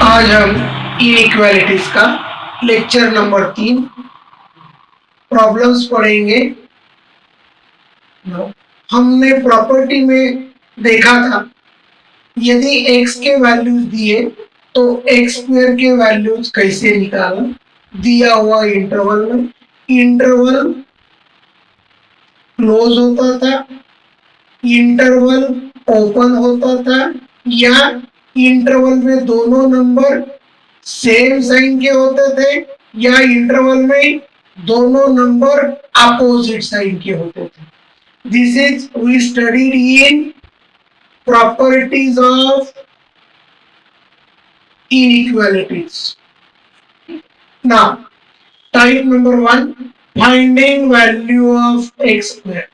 आज हम इनइक्वालिटीज का लेक्चर नंबर 3 प्रॉब्लम्स पढ़ेंगे। हमने प्रॉपर्टी में देखा था यदि x के वैल्यूज दिए तो x स्क्वायर के वैल्यूज कैसे निकालें। दिया हुआ इंटरवल में इंटरवल क्लोज होता था, इंटरवल ओपन होता था, या इंटरवल में दोनों नंबर सेम साइन के होते थे, या इंटरवल में दोनों नंबर अपोजिट साइन के होते थे। This is we studied in properties of inequalities. Now, type number 1, finding value of x square.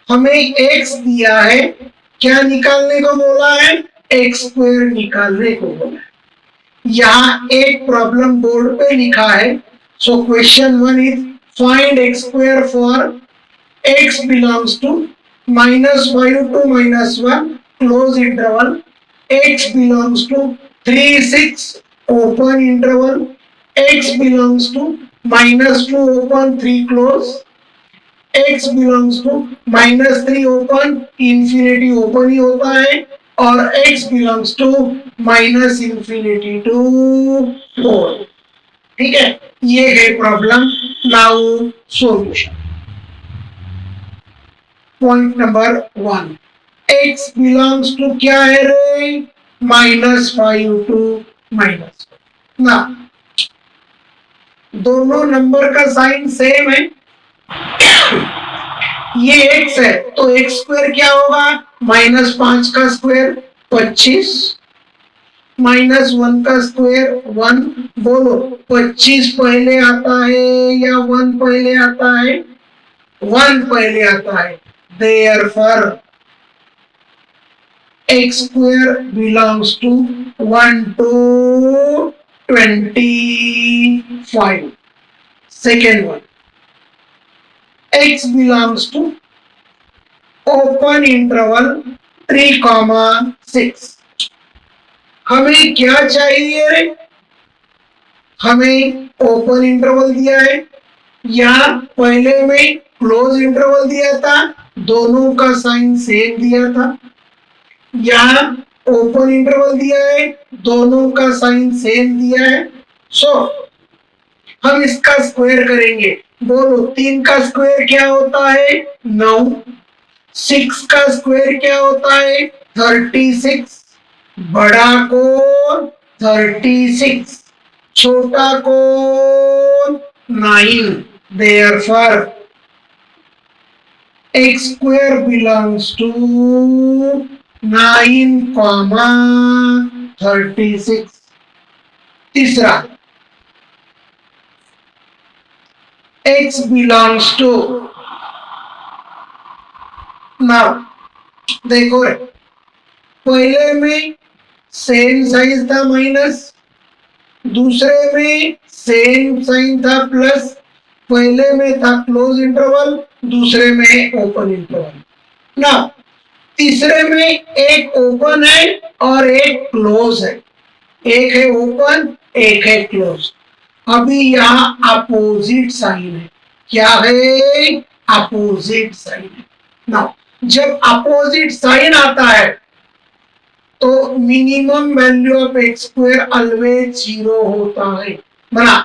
हमें x दिया है, क्या निकालने को बोला है? x स्क्वायर निकालने को बोला है। यहाँ एक प्रॉब्लम बोर्ड पे लिखा है। So question 1 is find x square for x belongs to -5 to -1 close interval, x belongs to 3 6 open interval, x belongs to -2 open 3 close, x belongs to -3 open infinity open ही होता है, और x belongs to -infinity to 4। ठीक है, ये है problem. Now solution. Point number 1, x belongs to क्या है रे? -5 टू -4। ना, दोनों नंबर का साइन सेम है। ये x है तो x स्क्वायर क्या होगा? -5 का स्क्वायर 25, -1 का स्क्वायर 1। बोलो 25 पहले आता है या 1 पहले आता है? 1 पहले आता है। Therefore, x square belongs to 1 to 25. Second one, x belongs to open interval 3, 6. हमें क्या चाहिए? हमें ओपन इंटरवल दिया है या पहले में क्लोज इंटरवल दिया था, दोनों का साइन सेम दिया था, या ओपन इंटरवल दिया है, दोनों का साइन सेम दिया है। सो हम इसका स्क्वायर करेंगे। बोलो 3 का स्क्वायर क्या होता है? 9। 6 का स्क्वायर क्या होता है? 36। बड़ा कौन? 36। छोटा कौन? 9। Therefore, x square belongs to 9, 36। तीसरा, x belongs to, now देखो रे, पहले में सेम साइन था माइनस, दूसरे में सेम साइन था प्लस। पहले में था क्लोज इंटरवल, दूसरे में ओपन इंटरवल। ना, तीसरे में एक ओपन है और एक क्लोज है। एक है ओपन, एक है क्लोज। अभी यहाँ अपोजिट साइन है। क्या है? अपोजिट साइन है। ना, जब अपोजिट साइन आता है तो minimum value of x square always 0 होता है। बना,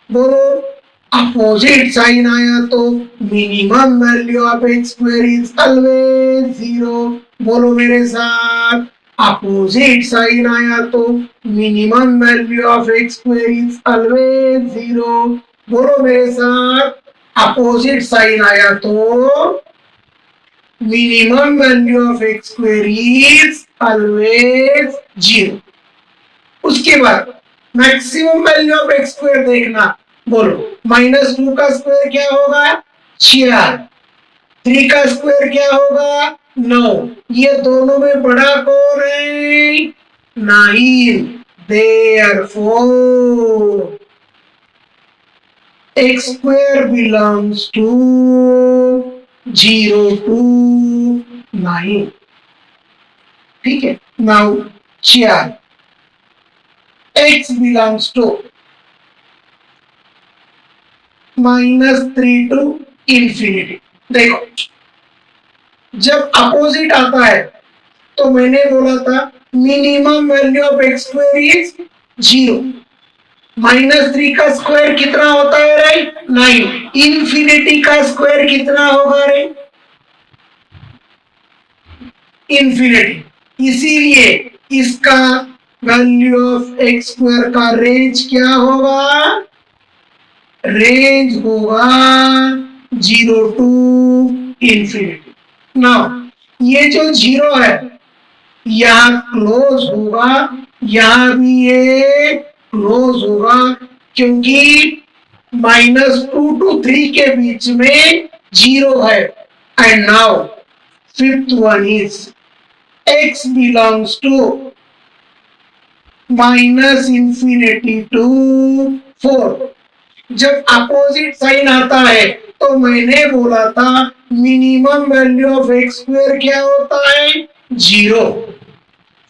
बोलो अपोजिट साइन आया तो minimum value of x square is always 0। बोलो मेरे साथ, अपोजिट साइन आया तो minimum value of x square is always 0। बोलो मेरे साथ, अपोजिट साइन आया तो minimum value of x square is always 0। उसके बाद maximum value of x square देखना। बोलो -2 का स्क्वायर क्या होगा? 4। 3 का स्क्वायर क्या होगा? 9। ये दोनों में बड़ा कौन है? 9। Therefore, x square belongs to 0 to 9। ठीक है, now 4 x belongs to -3 to infinity. देखो, जब अपोजिट आता है तो मैंने बोला था minimum value of x square is 0। -3 का स्क्वायर कितना होता है रे? 9। इंफिनिटी का स्क्वायर कितना होगा रे? इंफिनिटी। इसीलिए इसका वैल्यू ऑफ एक्स स्क्वायर का रेंज क्या होगा? रेंज होगा 0 टू इंफिनिटी। नाउ ये जो 0 है यहाँ क्लोज होगा, यहाँ भी ये क्लोज होगा, क्योंकि -2 टू 3 के बीच में 0 है। And now fifth one is x belongs to -infinity to 4। जब अपोजिट साइन आता है तो मैंने बोला था minimum value of x square क्या होता है? 0।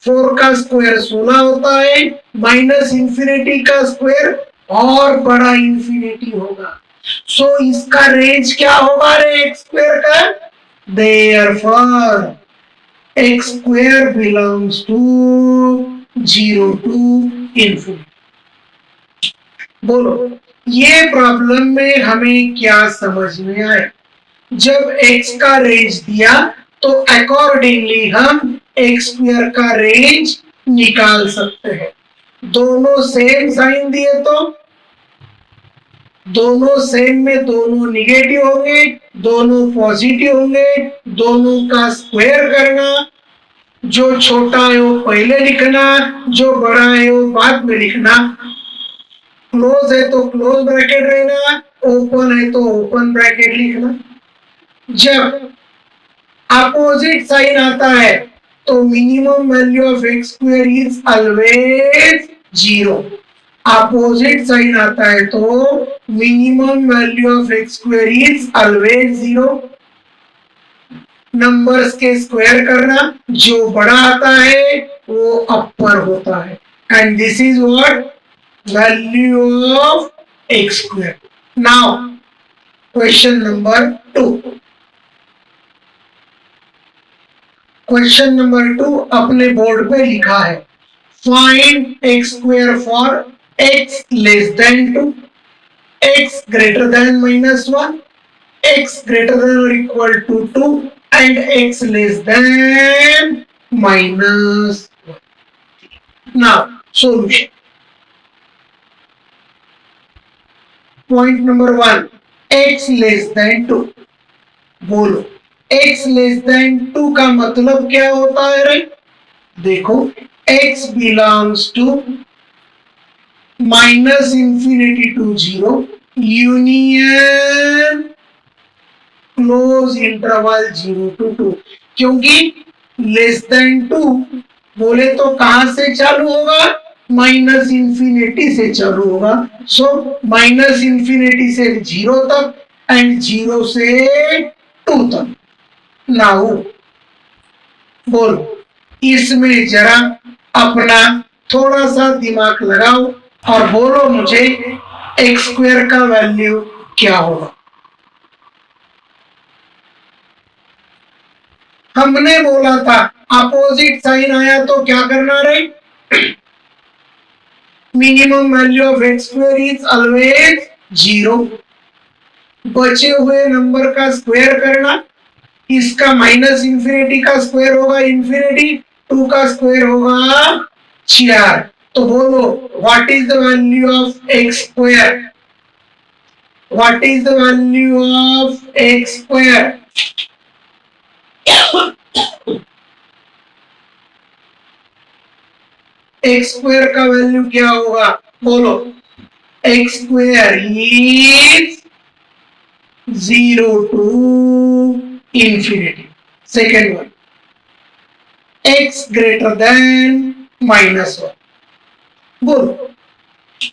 4 का स्क्वायर 16 होता है, -इंफिनिटी का स्क्वायर और बड़ा इंफिनिटी होगा। सो इसका रेंज क्या होगा रे एक्स स्क्वायर का? Therefore x square belongs to 0 to infinity. बोलो, ये प्रॉब्लम में हमें क्या समझ में आया? जब x का रेंज दिया तो अकॉर्डिंगली हम एक्स स्क्वायर का रेंज निकाल सकते हैं। दोनों सेम साइन दिए तो दोनों सेम में दोनों निगेटिव होंगे, दोनों पॉजिटिव होंगे, दोनों का स्क्वायर करना, जो छोटा है वो पहले लिखना, जो बड़ा है वो बाद में लिखना। क्लोज है तो क्लोज ब्रैकेट रहना, ओपन है तो ओपन ब्रैकेट लिखना। जब अपोजिट साइन आता है तो minimum value of x square is always 0। Opposite sign आता है तो minimum value of x square is always 0। Numbers के स्क्वायर करना, जो बड़ा आता है वो अपर होता है। And this is what value of x square. Now question number 2। Question number 2 अपने बोर्ड पे लिखा है, find x square for x less than 2, x greater than -1, x greater than or equal to 2 and x less than -1. Now solution. Point number 1, x less than 2। बोलो, x less than 2 का मतलब क्या होता है रे? देखो, x belongs to -infinity to 0 union close interval 0 to 2। क्योंकि less than 2 बोले तो कहां से चालू होगा? -इंफिनिटी से चालू होगा। सो -इंफिनिटी से 0 तक एंड 0 से 2 तक। नाउ बोलो, इसमें जरा अपना थोड़ा सा दिमाग लगाओ और बोलो मुझे एक्स स्क्वायर का वैल्यू क्या होगा? हमने बोला था अपोजिट साइन आया तो क्या करना रे? Minimum value of x square is always 0। बचे हुए नंबर का स्क्वायर करना, इसका -इंफिनिटी का स्क्वायर होगा इंफिनिटी, 2 का स्क्वायर होगा 4। तो बोलो, what is the value of x square? What is the value of x square? X square का वैल्यू क्या होगा? बोलो, x square is 0 to infinity. Second one, x greater than -1। बोलो,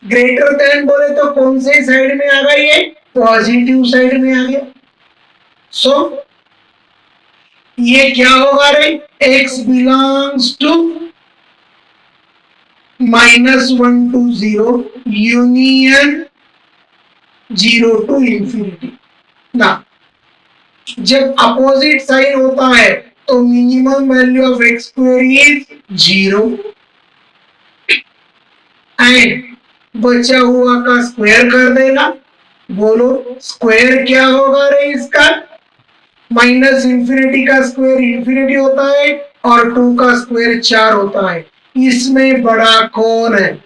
ग्रेटर देन बोले तो कौन से साइड में आ गया? ये पॉजिटिव साइड में आ गया। सो ये क्या होगा रे? x belongs to -1 to 0 union 0 to infinity. ना जब अपोजिट साइन होता है तो minimum value of x square is 0 and बचा हुआ का स्क्वायर कर देना। बोलो स्क्वायर क्या होगा रे इसका? माइनस इंफिनिटी का स्क्वायर इंफिनिटी होता है और 2 का स्क्वायर 4 होता है। इसमें बड़ा कौन है?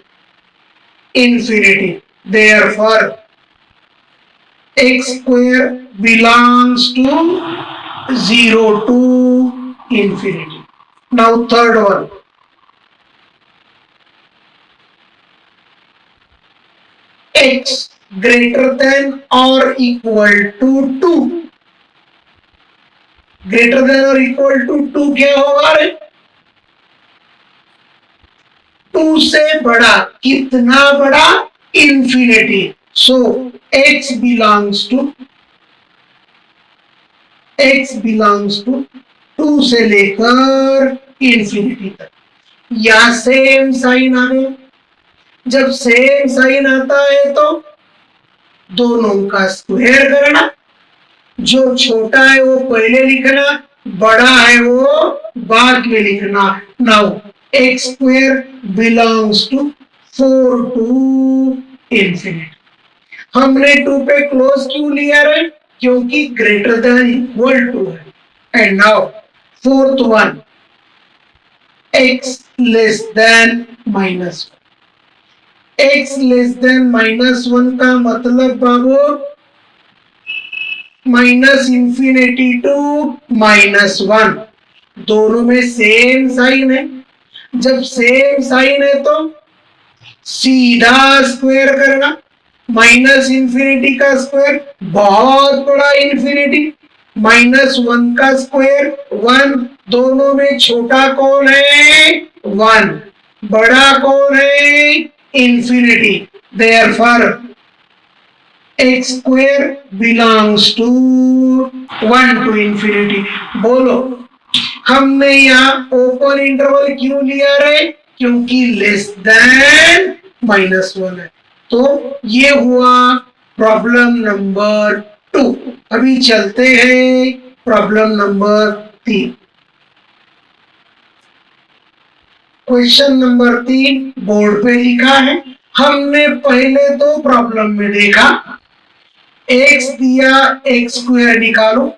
Infinity. Therefore x square belongs to 0 to infinity. Now third one. X greater than or equal to 2. Greater than or equal to 2 क्या होगा रे? 2 से बड़ा। कितना बड़ा? Infinity. So x belongs to 2 से लेकर इंफिनिटी तक। या सेम साइन आ गया। जब सेम साइन आता है तो दोनों का स्क्वायर करना। जो छोटा है वो पहले लिखना, बड़ा है वो बाद में लिखना। Now x square belongs to 4 to infinity. हमने 2 पे क्लोज क्यों लिया है? क्योंकि ग्रेटर देन इक्वल टू है। And now fourth one, x less than -1। X less than -1 का मतलब बाबू माइनस इंफिनिटी टू -1। दोनों में सेम साइन है। जब सेम साइन है तो सीधा स्क्वायर करना। माइनस इंफिनिटी का स्क्वायर बहुत बड़ा इंफिनिटी, -1 का स्क्वायर 1। दोनों में छोटा कौन है? 1। बड़ा कौन है? Infinity. Therefore x square belongs to 1 to infinity. बोलो हमने यहाँ ओपन इंटरवल क्यों लिया रे? क्योंकि लेस देन -1 है। तो ये हुआ प्रॉब्लम नंबर 2। अभी चलते हैं problem number 3। Question number 3 board पे लिखा है। हमने पहले 2 प्रॉब्लम में देखा x दिया x स्क्वायर निकालो।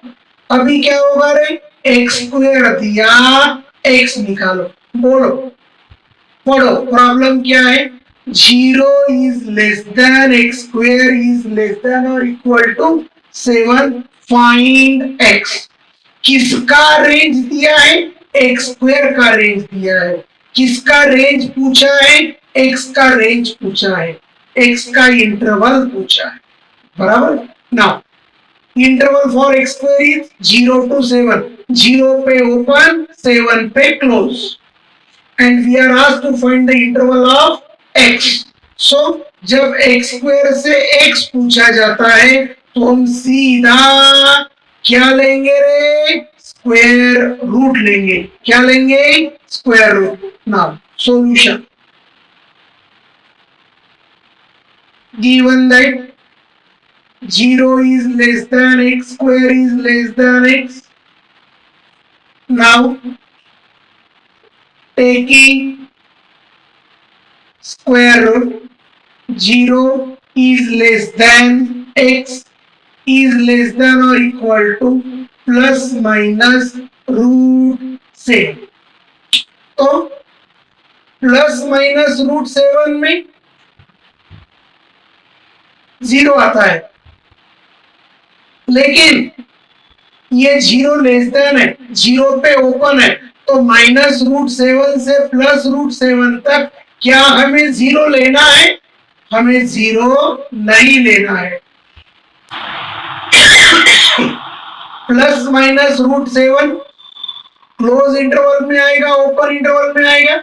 अभी क्या होगा रे? x स्क्वायर दिया x निकालो। बोलो पढ़ो प्रॉब्लम क्या है? 0 is less than x square is less than or equal to 7, find x। किसका रेंज दिया है? x स्क्वायर का रेंज दिया है। किसका रेंज पूछा है? x का रेंज पूछा है। x का इंटरवल पूछा है। बराबर। Now interval for x square is 0 to 7। 0 पे ओपन, 7 पे close. And we are asked to find the interval of x। So जब x स्क्वायर से x पूछा जाता है तो हम सीधा क्या लेंगे रे? स्क्वायर रूट लेंगे। क्या लेंगे? Square root. Now solution given that 0 is less than x square is less than x. Now taking square root, 0 is less than x is less than or equal to plus minus root 7। तो plus minus root 7 में 0 आता है, लेकिन ये 0 less than है, 0 पे open है, तो माइनस रूट 7 से प्लस रूट 7 तक क्या हमें 0 लेना है? हमें 0 नहीं लेना है। Plus minus root 7 close interval में आएगा, ओपन इंटरवल में आएगा?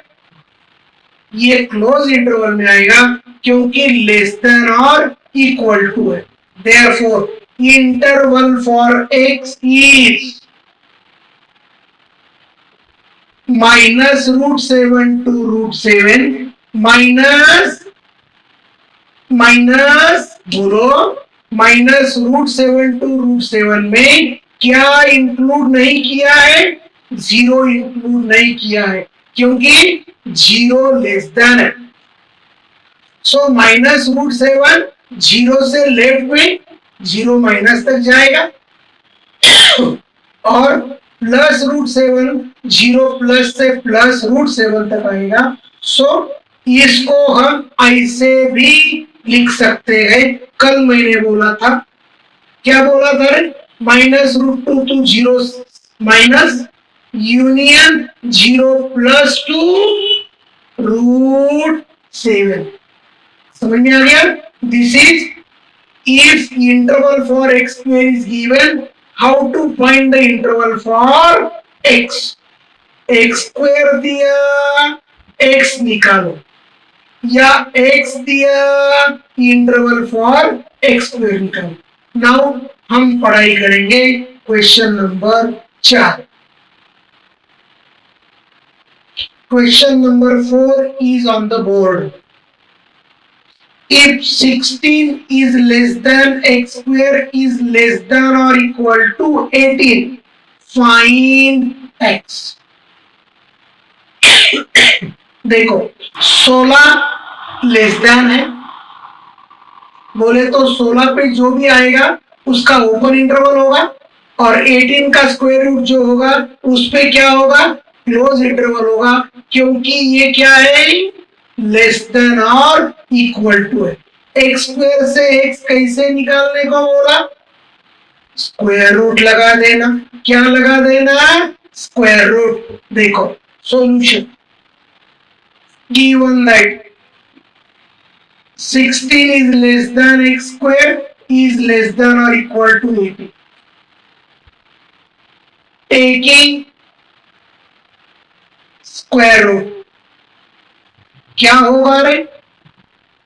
ये क्लोज इंटरवल में आएगा क्योंकि लेस देन और इक्वल टू है। Therefore interval for x is minus root 7 to root 7 minus minus बोलो -√7 टू √7 में क्या इंक्लूड नहीं किया है? 0 इंक्लूड नहीं किया है क्योंकि 0 लेस देन है। सो -√7 0 से लेफ्ट में 0 माइनस तक जाएगा और +√7 0 प्लस से +√7 तक आएगा। सो इसको हम ऐसे भी लिख सकते हैं। कल मैंने बोला था, क्या बोला था? -√2 to 0 minus union 0 plus to √7। समझ में आ गया? This is if interval for x square is given, how to find the interval for x? x square दिया, x निकालो, या x दिया, इंटरवल फॉर x स्क्वायर निकालो। नाउ हम पढ़ाई करेंगे question number 4। Question number 4 is on the board. If 16 is less than x square is less than or equal to 18, find x. देखो 16 लेस देन है, बोले तो 16 पे जो भी आएगा उसका ओपन इंटरवल होगा और 18 का स्क्वायर रूट जो होगा उस पे क्या होगा? क्लोज इंटरवल होगा, क्योंकि ये क्या है? लेस देन और इक्वल टू है। एक्स स्क्वायर से एक्स कैसे निकालने को बोला? स्क्वायर रूट लगा देना। क्या लगा देना? Square root. देखो solution, given that 16 is less than x square is less than or equal to 18. Taking square root क्या होगा रे?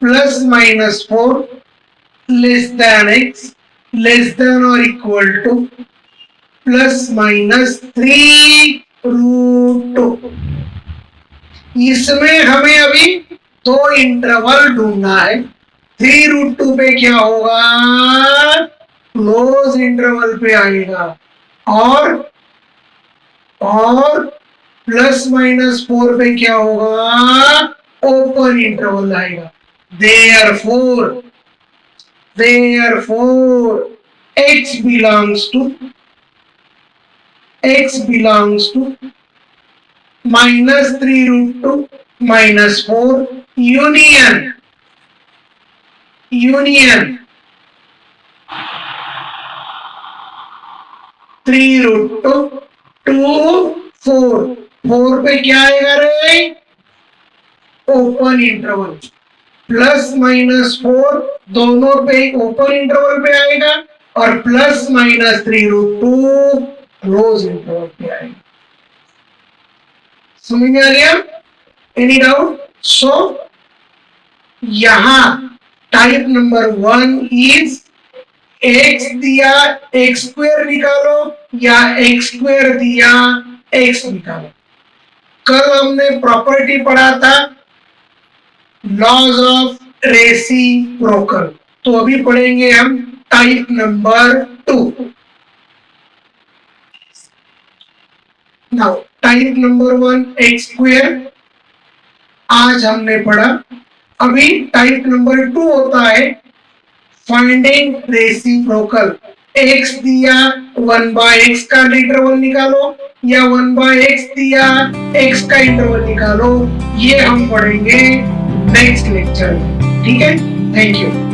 +-4 less than x less than और इक्वल टू +-3√2। इसमें हमें अभी दो इंटरवल ढूंढना है। 3√2 पे क्या होगा? क्लोज इंटरवल पे आएगा और +-4 पे क्या होगा? ओपन इंटरवल आएगा। Therefore x belongs to -3√2 -4 union 3√2 to 4 पे क्या आएगा रे? Open interval. +-4 दोनों पे ओपन इंटरवल पे आएगा और +-3√2 क्लोज इंटरवल पे आएगा। समझ में आ गया? Any doubt? सो यहां टाइप नंबर 1 इज x दिया x स्क्वायर निकालो या x स्क्वायर दिया x निकालो। कल हमने प्रॉपर्टी पढ़ा था लॉज ऑफ रेसिप्रोकल, तो अभी पढ़ेंगे हम type number 2। Now type number 1 x square आज हमने पढ़ा। अभी टाइप नंबर 2 होता है फाइंडिंग रेसिप्रोकल। x दिया 1/x का इंटरवल निकालो या 1/x दिया x का इंटरवल निकालो। ये हम पढ़ेंगे नेक्स्ट लेक्चर में। ठीक है, थैंक यू।